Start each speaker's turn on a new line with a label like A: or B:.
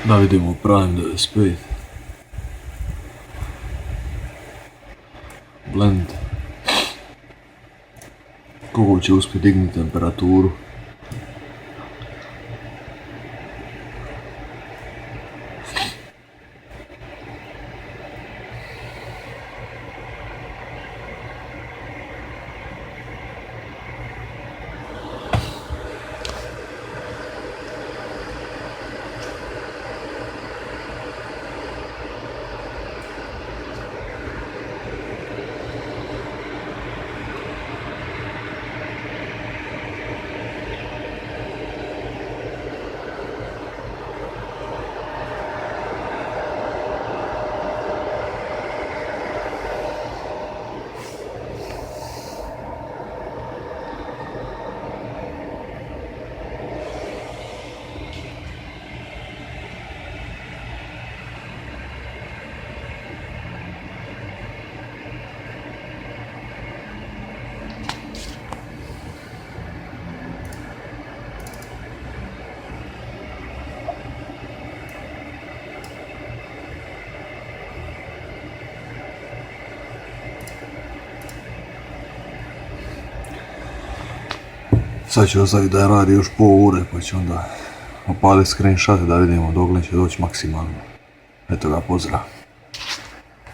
A: Da vidimo Prime 95. Blend. Koliko će uspjeti dignuti temperaturu. Sad ću ostaviti da radi još pol ure pa ću onda opaliti screenshot da vidimo dokle će doći maksimalno. Eto ga, pozdrav.